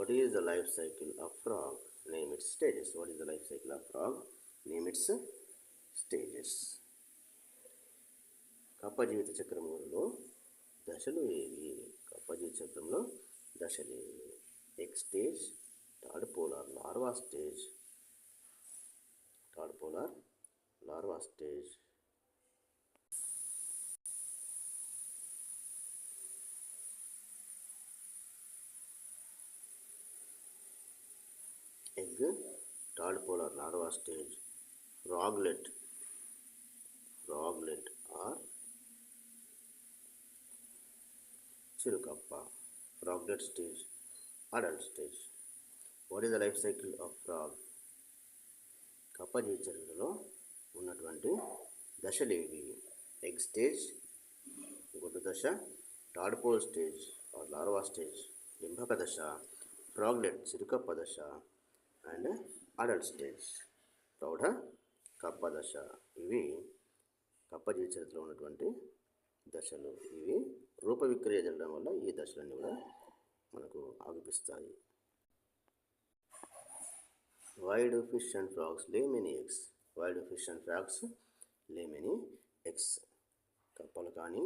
What is the life cycle of frog? Name its stages. What is the life cycle of frog? Name its stages. కప్ప జీవిత చక్రములో దశలు ఏవి? కప్ప జీవిత చక్రంలో దశలు ఏవి? Egg stage, third polar larva stage, third polar larva stage, egg, third polar larva stage, froglet or chirukappa, froglet stage, adult stage. What is the life cycle of frog? కప్ప జీవితంలో ఉన్నటువంటి దశలేవి? ఎగ్ స్టేజ్, గుడ్డు దశ, tadpole stage or larva stage, డింభక దశ, froglet చిరుకప్ప దశ and adult stage, ప్రౌఢ కప్ప దశ. ఇవి కప్ప జీవితంలో ఉన్నటువంటి దశలు. ఇవి రూప విక్రియ జరగడం వల్ల ఈ దశలన్నీ కూడా మనకు ఆగిపిస్తాయి. Why do fish and frogs lay many eggs? Why do fish and frogs lay many eggs? కప్పలు కానీ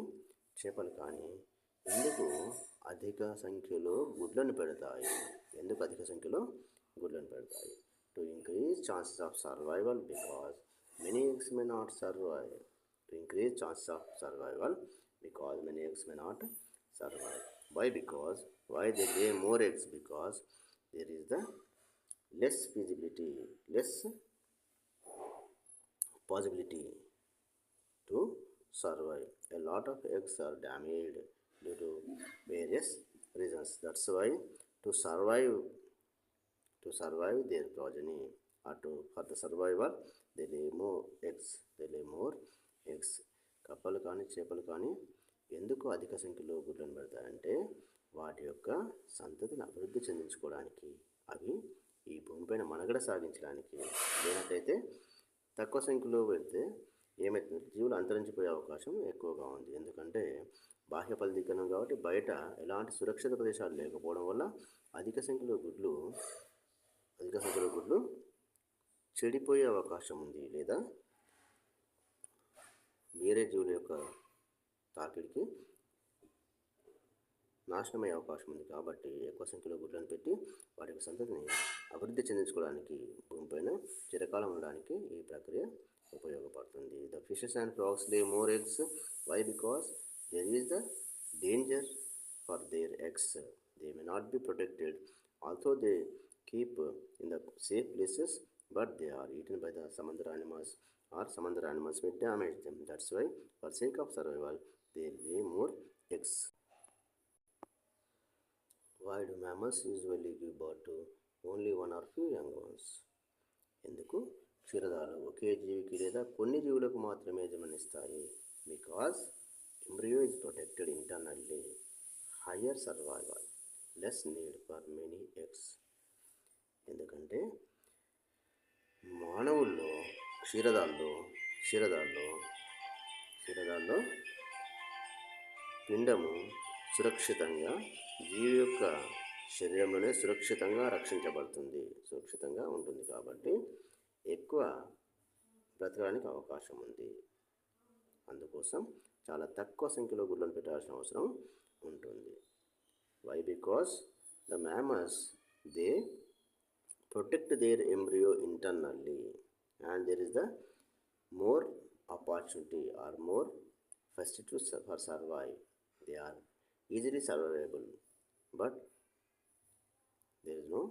చేపలు కానీ ఎందుకు అధిక సంఖ్యలో గుడ్లను పెడతాయి? ఎందుకు అధిక సంఖ్యలో గుడ్లను పెడతాయి? To increase chances of survival because many eggs may not survive. To increase chances of survival because many eggs may not survive. Why? Because why they lay more eggs? Because there is the less possibility to survive. A lot of eggs are damaged due to various reasons. That's why to survive their progeny or for the survival they lay more eggs. కప్పలు కానీ చేపలు కానీ ఎందుకు అధిక సంఖ్యలో గుడ్లను పెడతాయంటే వాటి యొక్క సంతతిని అభివృద్ధి చెందించుకోవడానికి, అవి ఈ భూమిపైన మనుగడ సాగించడానికి. లేనట్లయితే తక్కువ సంఖ్యలో పెడితే ఏమవుతుంది? జీవులు అంతరించిపోయే అవకాశం ఎక్కువగా ఉంది. ఎందుకంటే బాహ్య ఫలదీకరణం కాబట్టి బయట ఎలాంటి సురక్షిత ప్రదేశాలు లేకపోవడం వల్ల అధిక సంఖ్యలో గుడ్లు చెడిపోయే అవకాశం ఉంది, లేదా వేరే జీవుల యొక్క తాకిడికి నాశనమయ్యే అవకాశం ఉంది. కాబట్టి ఎక్కువ సంఖ్యలో గుడ్లను పెట్టి వాటి యొక్క సంతతిని అభివృద్ధి చెందించుకోవడానికి, భూమిపైన చిరకాలం ఉండడానికి ఈ ప్రక్రియ ఉపయోగపడుతుంది. The fishes and frogs lay more eggs. Why? Because there is the danger for their eggs. They may not be protected. Also they keep in the safe places but they are eaten by the సముద్ర animals or samandra animals may damage them. That's why for sake of survival they lay more eggs. Why do mammals usually give birth to only one or few young ones? ఎందుకు క్షీరదాలు ఒకే జీవికి లేదా కొన్ని జీవులకు మాత్రమే జన్మనిస్తాయి? Because embryo is protected internally, higher survival, less need for many eggs. ఎందుకంటే మానవుల్లో క్షీరదాల్లో పిండము సురక్షితంగా జీవి యొక్క శరీరంలోనే సురక్షితంగా ఉంటుంది. కాబట్టి ఎక్కువ బ్రతకడానికి అవకాశం ఉంది. అందుకోసం చాలా తక్కువ సంఖ్యలో గుడ్లను పెట్టాల్సిన అవసరం ఉంటుంది. Why? Because the mammals they protect their embryo internally and there is the more opportunity or more facility for survive. They are easily survivable, but there is no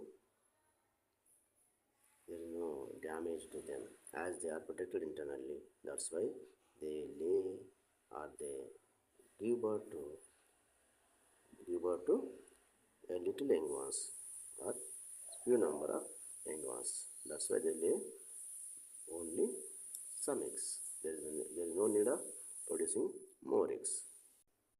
damage to them as they are protected internally. That's why they lay or they give birth to a little young ones or few number of young ones. That's why they lay only some eggs. There is no need of producing more eggs.